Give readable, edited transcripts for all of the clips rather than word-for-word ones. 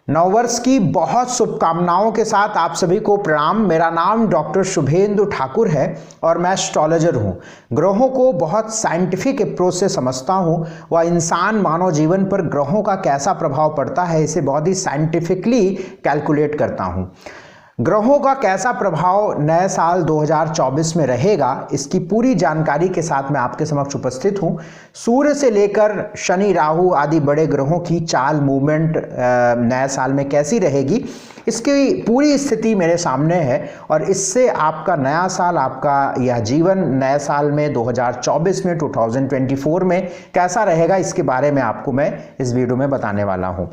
नववर्ष की बहुत शुभकामनाओं के साथ आप सभी को प्रणाम। मेरा नाम डॉक्टर शुभेंदु ठाकुर है और मैं एस्ट्रोलॉजर हूँ। ग्रहों को बहुत साइंटिफिक अप्रोच से समझता हूँ व इंसान मानव जीवन पर ग्रहों का कैसा प्रभाव पड़ता है इसे बहुत ही साइंटिफिकली कैलकुलेट करता हूँ। ग्रहों का कैसा प्रभाव नए साल 2024 में रहेगा इसकी पूरी जानकारी के साथ मैं आपके समक्ष उपस्थित हूँ। सूर्य से लेकर शनि, राहु आदि बड़े ग्रहों की चाल मूवमेंट नए साल में कैसी रहेगी इसकी पूरी स्थिति मेरे सामने है और इससे आपका नया साल, आपका यह जीवन नए साल में 2024 में 2024 में कैसा रहेगा इसके बारे में आपको मैं इस वीडियो में बताने वाला हूँ।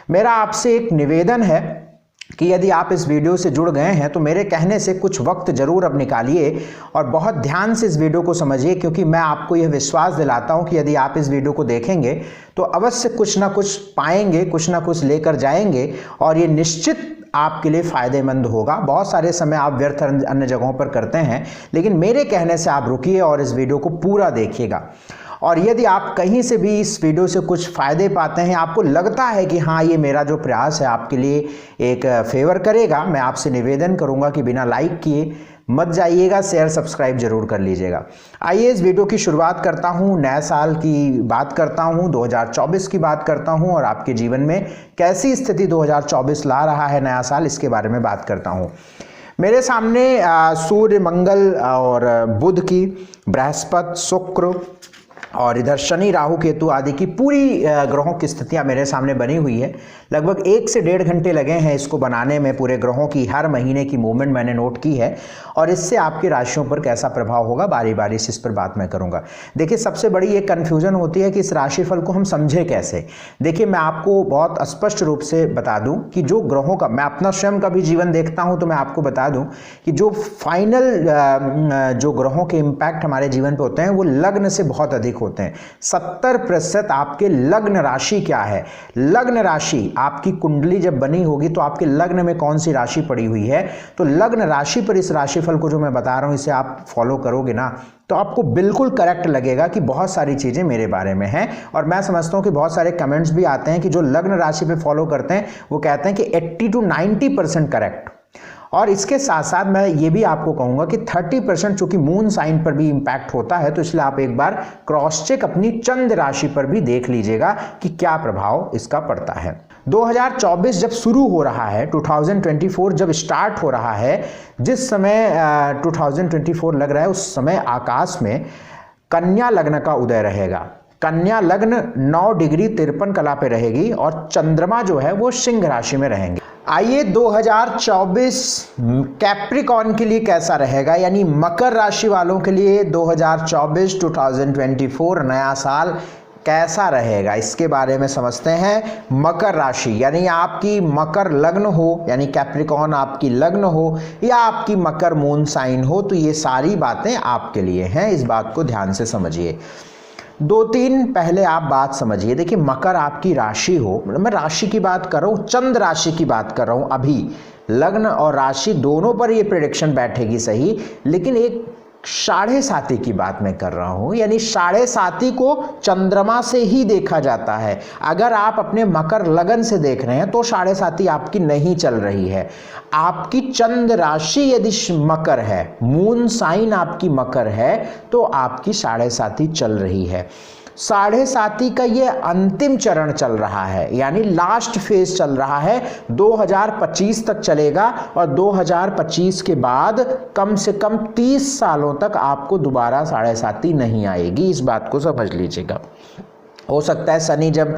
मेरा आपसे एक निवेदन है कि यदि आप इस वीडियो से जुड़ गए हैं तो मेरे कहने से कुछ वक्त जरूर अब निकालिए और बहुत ध्यान से इस वीडियो को समझिए, क्योंकि मैं आपको यह विश्वास दिलाता हूं कि यदि आप इस वीडियो को देखेंगे तो अवश्य कुछ ना कुछ पाएंगे, कुछ ना कुछ लेकर जाएंगे और ये निश्चित आपके लिए फायदेमंद होगा। बहुत सारे समय आप व्यर्थ अन्य जगहों पर करते हैं, लेकिन मेरे कहने से आप रुकिए और इस वीडियो को पूरा देखिएगा। और यदि आप कहीं से भी इस वीडियो से कुछ फ़ायदे पाते हैं, आपको लगता है कि हाँ ये मेरा जो प्रयास है आपके लिए एक फेवर करेगा, मैं आपसे निवेदन करूंगा कि बिना लाइक किए मत जाइएगा, शेयर सब्सक्राइब जरूर कर लीजिएगा। आइए इस वीडियो की शुरुआत करता हूँ। नए साल की बात करता हूँ, 2024 की बात करता हूँ और आपके जीवन में कैसी स्थिति 2024 ला रहा है नया साल, इसके बारे में बात करता हूँ। मेरे सामने सूर्य, मंगल और बुध की, बृहस्पति, शुक्र और इधर शनि, राहु, केतु आदि की पूरी ग्रहों की स्थितियां मेरे सामने बनी हुई है। लगभग 1 से 1.5 घंटे लगे हैं इसको बनाने में। पूरे ग्रहों की हर महीने की मूवमेंट मैंने नोट की है और इससे आपकी राशियों पर कैसा प्रभाव होगा बारी बारी से इस पर बात मैं करूंगा। देखिए, सबसे बड़ी एक कन्फ्यूजन होती है कि इस राशिफल को हम समझे कैसे। देखिए, मैं आपको बहुत स्पष्ट रूप से बता दूं कि जो ग्रहों का, मैं अपना स्वयं का भी जीवन देखता हूं तो मैं आपको बता दूं कि जो फाइनल जो ग्रहों के इम्पैक्ट हमारे जीवन पर होते हैं वो लग्न से बहुत अधिक होते हैं। 70% आपके लग्न राशि क्या है, लग्न राशि आपकी कुंडली जब बनी होगी तो आपके लग्न में कौन सी राशि पड़ी हुई है, तो लग्न राशि पर इस राशिफल को जो मैं बता रहा हूं इसे आप फॉलो करोगे ना तो आपको बिल्कुल करेक्ट लगेगा कि बहुत सारी चीजें मेरे बारे में हैं। और मैं समझता हूं कि बहुत सारे कमेंट्स भी आते हैं कि जो लग्न राशि पे फॉलो करते हैं वो कहते हैं कि 80 to 90% करेक्ट। और इसके साथ साथ मैं ये भी आपको कहूंगा कि 30% चूंकि मून साइन पर भी इंपैक्ट होता है, तो इसलिए आप एक बार क्रॉस चेक अपनी चंद्र राशि पर भी देख लीजिएगा कि क्या प्रभाव इसका पड़ता है। 2024 जब शुरू हो रहा है, 2024 जब स्टार्ट हो रहा है, जिस समय 2024 लग रहा है उस समय आकाश में कन्या लग्न का उदय रहेगा। कन्या लग्न 9 डिग्री 53 कला पे रहेगी और चंद्रमा जो है वो सिंह राशि में रहेंगे। आइए 2024 कैप्रिकॉन के लिए कैसा रहेगा, यानी मकर राशि वालों के लिए 2024 नया साल कैसा रहेगा इसके बारे में समझते हैं। मकर राशि यानी आपकी मकर लग्न हो, यानी कैप्रिकॉन आपकी लग्न हो या आपकी मकर मून साइन हो, तो ये सारी बातें आपके लिए हैं। इस बात को ध्यान से समझिए। 2-3 पहले आप बात समझिए। देखिए, मकर आपकी राशि हो, मैं राशि की बात कर रहा हूँ, चंद्र राशि की बात कर रहा हूँ। अभी लग्न और राशि दोनों पर ये प्रेडिक्शन बैठेगी सही, लेकिन एक 7.5 की बात मैं कर रहा हूं, यानी 7.5 को चंद्रमा से ही देखा जाता है। अगर आप अपने मकर लगन से देख रहे हैं तो 7.5 आपकी नहीं चल रही है। आपकी चंद्र राशि यदि मकर है, मून साइन आपकी मकर है, तो आपकी 7.5 चल रही है। 7.5 का ये अंतिम चरण चल रहा है, यानी लास्ट फेज चल रहा है, 2025 तक चलेगा और 2025 के बाद कम से कम 30 सालों तक आपको दोबारा 7.5 नहीं आएगी। इस बात को समझ लीजिएगा। हो सकता है शनि जब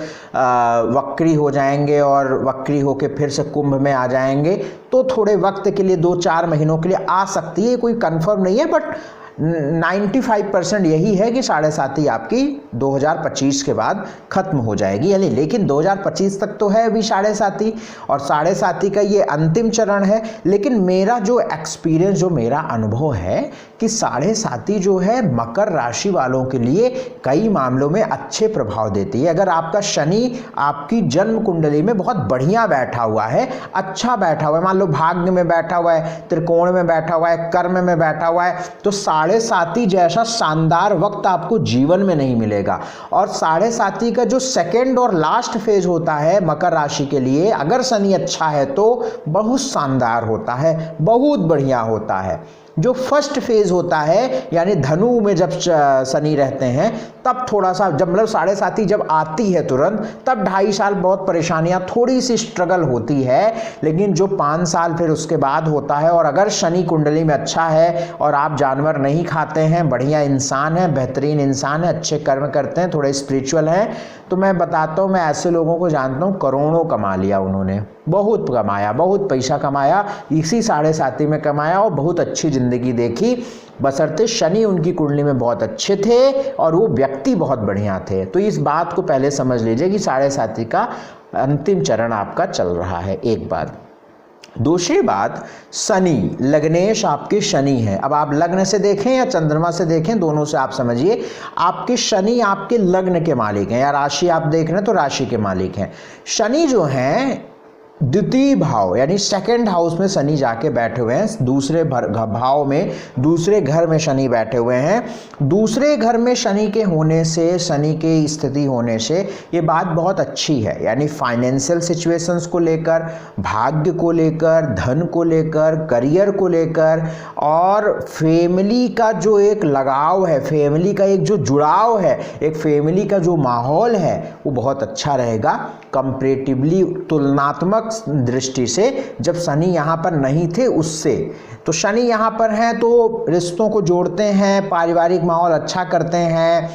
वक्री हो जाएंगे और वक्री होके फिर से कुंभ में आ जाएंगे तो थोड़े वक्त के लिए 2-4 महीनों के लिए आ सकती है, कोई कंफर्म नहीं है, बट 95% यही है कि 7.5 आपकी 2025 के बाद खत्म हो जाएगी, यानी लेकिन 2025 तक तो है अभी 7.5 और 7.5 का ये अंतिम चरण है। लेकिन मेरा जो एक्सपीरियंस, जो मेरा अनुभव है कि 7.5 जो है मकर राशि वालों के लिए कई मामलों में अच्छे प्रभाव देती है। अगर आपका शनि आपकी जन्म कुंडली में बहुत बढ़िया बैठा हुआ है, अच्छा बैठा हुआ है, मान लो भाग्य में बैठा हुआ है, त्रिकोण में बैठा हुआ है, कर्म में बैठा हुआ है, तो साढ़े साती जैसा शानदार वक्त आपको जीवन में नहीं मिलेगा। और साढ़े साती का जो सेकंड और लास्ट फेज होता है मकर राशि के लिए, अगर शनि अच्छा है तो बहुत शानदार होता है, बहुत बढ़िया होता है। जो फर्स्ट फेज होता है यानी धनु में जब शनि रहते हैं तब थोड़ा सा, जब मतलब साढ़े साती जब आती है तुरंत, तब 2.5 साल बहुत परेशानियां, थोड़ी सी स्ट्रगल होती है। लेकिन जो 5 साल फिर उसके बाद होता है, और अगर शनि कुंडली में अच्छा है और आप जानवर नहीं खाते हैं, बढ़िया इंसान है, बेहतरीन इंसान है, अच्छे कर्म करते हैं, थोड़े स्पिरिचुअल हैं, तो मैं बताता हूँ, मैं ऐसे लोगों को जानता हूँ करोड़ों कमा लिया उन्होंने, बहुत कमाया, बहुत पैसा कमाया, इसी साढ़े साती में कमाया और बहुत अच्छी जिंदगी देखी, बशर्ते शनि उनकी कुंडली में बहुत अच्छे थे और वो व्यक्ति बहुत बढ़िया थे। तो इस बात को पहले समझ लीजिए कि साढ़े साती का अंतिम चरण आपका चल रहा है, एक बात। दूसरी बात, शनि लग्नेश आपके शनि है। अब आप लग्न से देखें या चंद्रमा से देखें, दोनों से आप समझिए, आपके शनि आपके लग्न के मालिक हैं, या राशि आप देख रहे हैं तो राशि के मालिक हैं। शनि जो हैं द्वितीय भाव यानी सेकंड हाउस में शनि जाके बैठे हुए हैं, दूसरे भाव में, दूसरे घर में शनि बैठे हुए हैं। दूसरे घर में शनि के होने से, शनि के स्थिति होने से ये बात बहुत अच्छी है, यानी फाइनेंशियल सिचुएशंस को लेकर, भाग्य को लेकर, धन को लेकर, करियर को लेकर, और फैमिली का जो एक लगाव है, फैमिली का एक जो जुड़ाव है, एक फैमिली का जो माहौल है वो बहुत अच्छा रहेगा कंपैरेटिवली, तुलनात्मक दृष्टि से। जब शनि यहाँ पर नहीं थे उससे, तो शनि यहाँ पर हैं तो रिश्तों को जोड़ते हैं, पारिवारिक माहौल अच्छा करते हैं,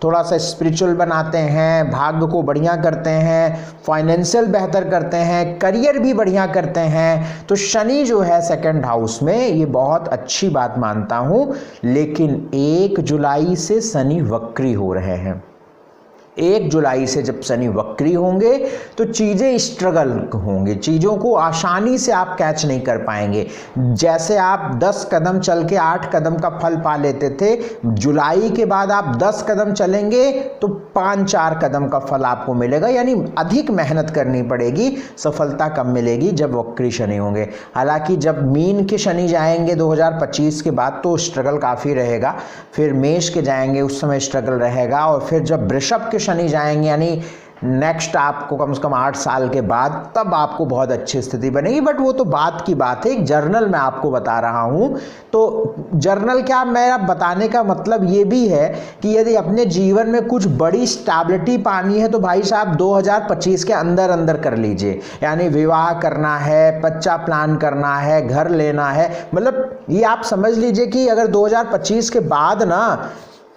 थोड़ा सा स्पिरिचुअल बनाते हैं, भाग्य को बढ़िया करते हैं, फाइनेंशियल बेहतर करते हैं, करियर भी बढ़िया करते हैं। तो शनि जो है सेकंड हाउस में, ये बहुत अच्छी बात मानता हूँ। लेकिन 1 जुलाई से शनि वक्री हो रहे हैं। 1 जुलाई से जब शनि वक्री होंगे तो चीज़ें स्ट्रगल होंगी, चीज़ों को आसानी से आप कैच नहीं कर पाएंगे। जैसे आप 10 कदम चल के 8 कदम का फल पा लेते थे, जुलाई के बाद आप 10 कदम चलेंगे तो 5-4 कदम का फल आपको मिलेगा, यानी अधिक मेहनत करनी पड़ेगी, सफलता कम मिलेगी जब वक्री शनि होंगे। हालांकि जब मीन के शनि जाएंगे 2025 के बाद तो स्ट्रगल काफ़ी रहेगा, फिर मेष के जाएंगे उस समय स्ट्रगल रहेगा, और फिर जब वृषभ के शनि जाएंगे यानी नेक्स्ट आपको कम से कम 8 साल के बाद, तब आपको बहुत अच्छी स्थिति बनेगी। बट वो तो बात की बात है, एक जर्नल मैं आपको बता रहा हूँ। तो जर्नल क्या, मेरा बताने का मतलब ये भी है कि यदि अपने जीवन में कुछ बड़ी स्टेबिलिटी पानी है तो भाई साहब 2025 के अंदर अंदर कर लीजिए। यानी विवाह करना है, बच्चा प्लान करना है, घर लेना है, मतलब ये आप समझ लीजिए कि अगर 2025 के बाद ना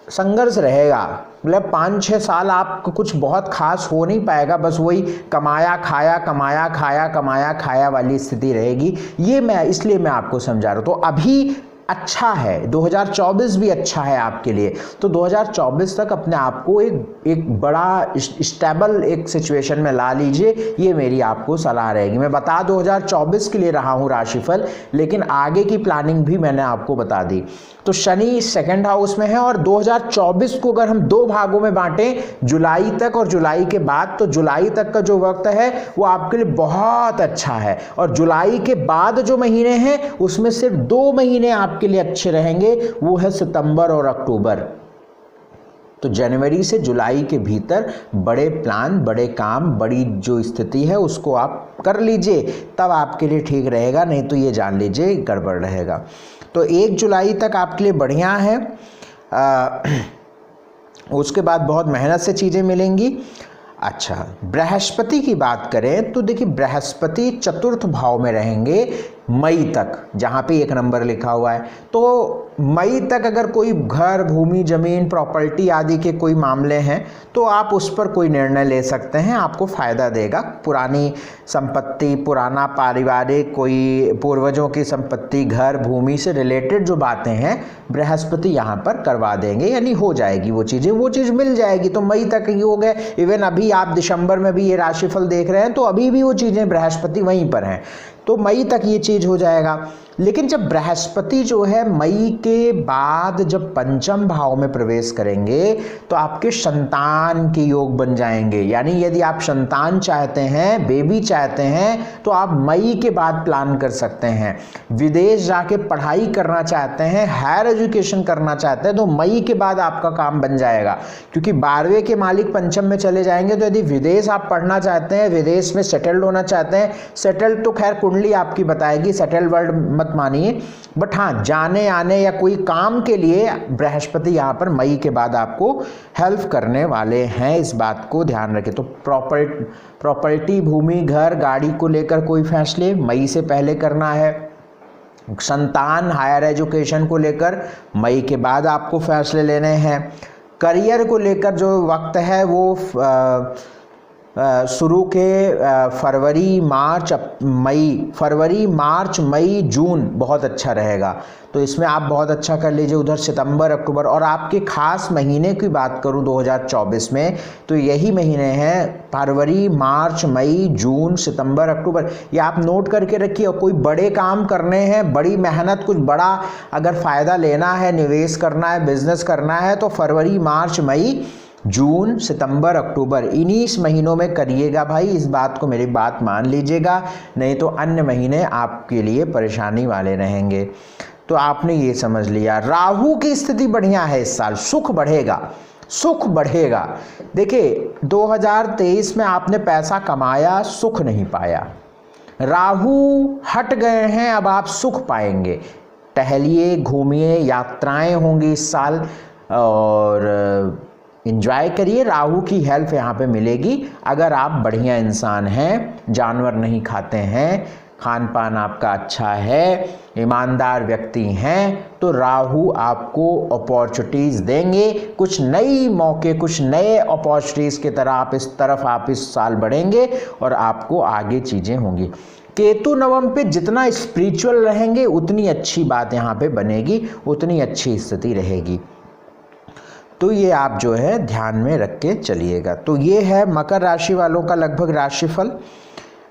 संघर्ष रहेगा, मतलब 5-6 साल आपको कुछ बहुत खास हो नहीं पाएगा, बस वही कमाया खाया, कमाया खाया, कमाया खाया वाली स्थिति रहेगी। ये मैं इसलिए मैं आपको समझा रहा हूँ। तो अभी अच्छा है, 2024 भी अच्छा है आपके लिए। तो 2024 तक अपने आप को एक बड़ा स्टेबल एक सिचुएशन में ला लीजिए, ये मेरी आपको सलाह रहेगी। मैं बता 2024 के लिए रहा हूँ राशिफल, लेकिन आगे की प्लानिंग भी मैंने आपको बता दी। तो शनि सेकंड हाउस में है, और 2024 को अगर हम 2 भागों में बांटें, जुलाई तक और जुलाई के बाद, तो जुलाई तक का जो वक्त है वो आपके लिए बहुत अच्छा है, और जुलाई के बाद जो महीने हैं उसमें सिर्फ 2 महीने आपके लिए अच्छे रहेंगे, वो है सितंबर और अक्टूबर। तो जनवरी से जुलाई के भीतर बड़े प्लान, बड़े काम, बड़ी जो स्थिति है उसको आप कर लीजिए, तब आपके लिए ठीक रहेगा, नहीं तो ये जान लीजिए गड़बड़ रहेगा। तो 1 जुलाई तक आपके लिए बढ़िया है, उसके बाद बहुत मेहनत से चीज़ें मिलेंगी। अच्छा, बृहस्पति की बात करें तो देखिए बृहस्पति चतुर्थ भाव में रहेंगे मई तक, जहाँ पे 1 नंबर लिखा हुआ है। तो मई तक अगर कोई घर, भूमि, जमीन, प्रॉपर्टी आदि के कोई मामले हैं तो आप उस पर कोई निर्णय ले सकते हैं, आपको फ़ायदा देगा। पुरानी संपत्ति, पुराना पारिवारिक, कोई पूर्वजों की संपत्ति, घर, भूमि से रिलेटेड जो बातें हैं बृहस्पति यहाँ पर करवा देंगे, यानी हो जाएगी वो चीज़ मिल जाएगी। तो मई तक ही हो गए। इवन अभी आप दिसंबर में भी ये राशिफल देख रहे हैं तो अभी भी वो चीज़ें बृहस्पति वहीं पर हैं, तो मई तक ये चीज़ हो जाएगा। लेकिन जब बृहस्पति जो है मई के बाद जब पंचम भाव में प्रवेश करेंगे तो आपके संतान के योग बन जाएंगे। यानी यदि आप संतान चाहते हैं, बेबी चाहते हैं, तो आप मई के बाद प्लान कर सकते हैं। विदेश जाके पढ़ाई करना चाहते हैं, हायर एजुकेशन करना चाहते हैं, तो मई के बाद आपका काम बन जाएगा, क्योंकि 12वें के मालिक पंचम में चले जाएंगे। तो यदि विदेश आप पढ़ना चाहते हैं, विदेश में सेटल्ड होना चाहते हैं, सेटल्ड तो खैर कुंडली आपकी बताएगी, सेटल वर्ड मत मानिए, बट हाँ जाने आने या कोई काम के लिए बृहस्पति यहाँ पर मई के बाद आपको हेल्प करने वाले हैं, इस बात को ध्यान रखें। तो प्रॉपर्टी, भूमि, घर, गाड़ी को लेकर कोई फैसले मई से पहले करना है। संतान, हायर एजुकेशन को लेकर मई के बाद आपको फैसले लेने हैं। करियर को लेकर जो वक्त है वो शुरू के फरवरी, मार्च, मई, जून बहुत अच्छा रहेगा। तो इसमें आप बहुत अच्छा कर लीजिए। उधर सितंबर, अक्टूबर, और आपके खास महीने की बात करूं 2024 में, तो यही महीने हैं फरवरी, मार्च, मई, जून, सितंबर, अक्टूबर। ये आप नोट करके रखिए। कोई बड़े काम करने हैं, बड़ी मेहनत, कुछ बड़ा अगर फ़ायदा लेना है, निवेश करना है, बिजनेस करना है, तो फरवरी, मार्च, मई, जून, सितंबर, अक्टूबर इन्हीं महीनों में करिएगा भाई। इस बात को, मेरी बात मान लीजिएगा, नहीं तो अन्य महीने आपके लिए परेशानी वाले रहेंगे। तो आपने ये समझ लिया। राहु की स्थिति बढ़िया है इस साल, सुख बढ़ेगा, सुख बढ़ेगा। देखिए 2023 में आपने पैसा कमाया, सुख नहीं पाया, राहु हट गए हैं, अब आप सुख पाएंगे। टहलिए, घूमिए, यात्राएं होंगी इस साल और एंजॉय करिए। राहु की हेल्प यहाँ पे मिलेगी अगर आप बढ़िया इंसान हैं, जानवर नहीं खाते हैं, खान पान आपका अच्छा है, ईमानदार व्यक्ति हैं, तो राहु आपको अपॉर्चुनिटीज़ देंगे। कुछ नई मौके, कुछ नए अपॉर्चुनिटीज़ की तरफ आप इस साल बढ़ेंगे और आपको आगे चीज़ें होंगी। केतु नवम पे जितना स्पिरिचुअल रहेंगे उतनी अच्छी बात यहाँ पे बनेगी, उतनी अच्छी स्थिति रहेगी। तो ये आप जो है ध्यान में रख के चलिएगा। तो ये है मकर राशि वालों का लगभग राशिफल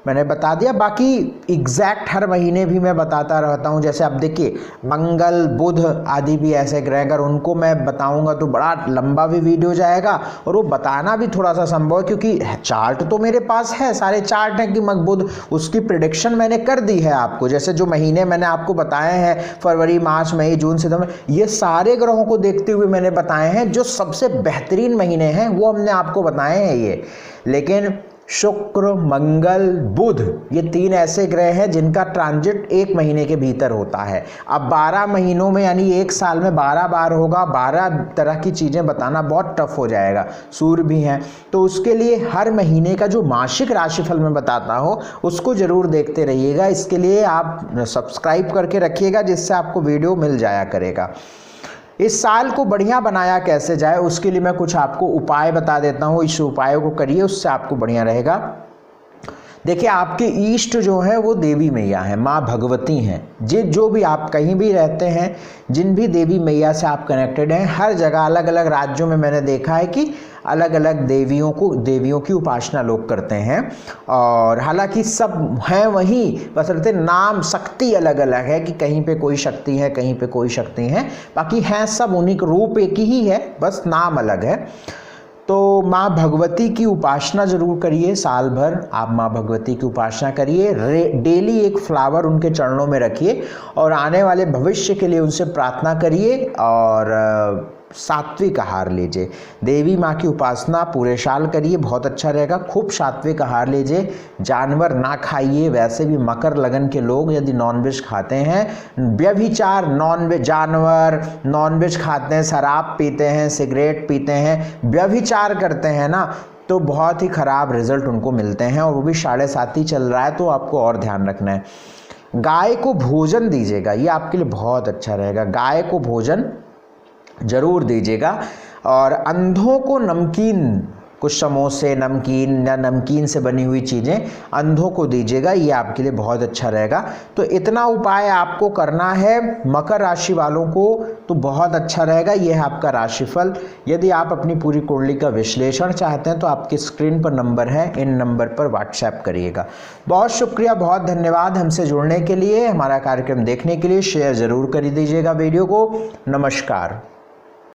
मैंने बता दिया। बाकी एग्जैक्ट हर महीने भी मैं बताता रहता हूँ। जैसे अब देखिए मंगल, बुध आदि भी ऐसे ग्रह, अगर उनको मैं बताऊँगा तो बड़ा लंबा भी वीडियो जाएगा और वो बताना भी थोड़ा सा संभव है, क्योंकि चार्ट तो मेरे पास है, सारे चार्ट हैं कि बुध, उसकी प्रिडिक्शन मैंने कर दी है आपको। जैसे जो महीने मैंने आपको बताए हैं फरवरी, मार्च, मई, जून, सितंबर, ये सारे ग्रहों को देखते हुए मैंने बताए हैं। जो सबसे बेहतरीन महीने हैं वो हमने आपको बताए हैं ये। लेकिन शुक्र, मंगल, बुध ये 3 ऐसे ग्रह हैं जिनका ट्रांजिट 1 महीने के भीतर होता है। अब 12 महीनों में यानी 1 साल में 12 बार होगा, 12 तरह की चीज़ें बताना बहुत टफ हो जाएगा। सूर्य भी हैं, तो उसके लिए हर महीने का जो मासिक राशिफल मैं बताता हूँ उसको ज़रूर देखते रहिएगा। इसके लिए आप सब्सक्राइब करके रखिएगा, जिससे आपको वीडियो मिल जाया करेगा। इस साल को बढ़िया बनाया कैसे जाए उसके लिए मैं कुछ आपको उपाय बता देता हूँ। इस उपायों को करिए, उससे आपको बढ़िया रहेगा। देखिए आपके ईष्ट जो है वो देवी मैया है, माँ भगवती हैं। जो भी आप कहीं भी रहते हैं, जिन भी देवी मैया से आप कनेक्टेड हैं, हर जगह अलग अलग राज्यों में मैंने देखा है कि अलग अलग देवियों की उपासना लोग करते हैं। और हालांकि सब हैं वही, बस रहते नाम, शक्ति अलग अलग है कि कहीं पे कोई शक्ति है, कहीं पे कोई शक्ति है, बाकी हैं सब उन्हीं का रूप एक ही है, बस नाम अलग है। तो माँ भगवती की उपासना ज़रूर करिए। साल भर आप माँ भगवती की उपासना करिए। डेली एक फ्लावर उनके चरणों में रखिए और आने वाले भविष्य के लिए उनसे प्रार्थना करिए और सात्विक आहार लीजिए। देवी माँ की उपासना पूरे साल करिए, बहुत अच्छा रहेगा। खूब सात्विक आहार लीजिए, जानवर ना खाइए। वैसे भी मकर लगन के लोग यदि नॉनवेज खाते हैं, व्यभिचार, नॉनवेज, जानवर नॉनवेज खाते हैं, शराब पीते हैं, सिगरेट पीते हैं, व्यभिचार करते हैं ना, तो बहुत ही ख़राब रिजल्ट उनको मिलते हैं। और वो भी 7.5 ही चल रहा है, तो आपको और ध्यान रखना है। गाय को भोजन दीजिएगा, ये आपके लिए बहुत अच्छा रहेगा। गाय को भोजन जरूर दीजिएगा। और अंधों को नमकीन कुछ समोसे, नमकीन या नमकीन से बनी हुई चीज़ें अंधों को दीजिएगा, ये आपके लिए बहुत अच्छा रहेगा। तो इतना उपाय आपको करना है मकर राशि वालों को, तो बहुत अच्छा रहेगा। ये है आपका राशिफल। यदि आप अपनी पूरी कुंडली का विश्लेषण चाहते हैं तो आपकी स्क्रीन पर नंबर है, इन नंबर पर व्हाट्सएप करिएगा। बहुत शुक्रिया, बहुत धन्यवाद हमसे जुड़ने के लिए, हमारा कार्यक्रम देखने के लिए। शेयर ज़रूर कर दीजिएगा वीडियो को। नमस्कार।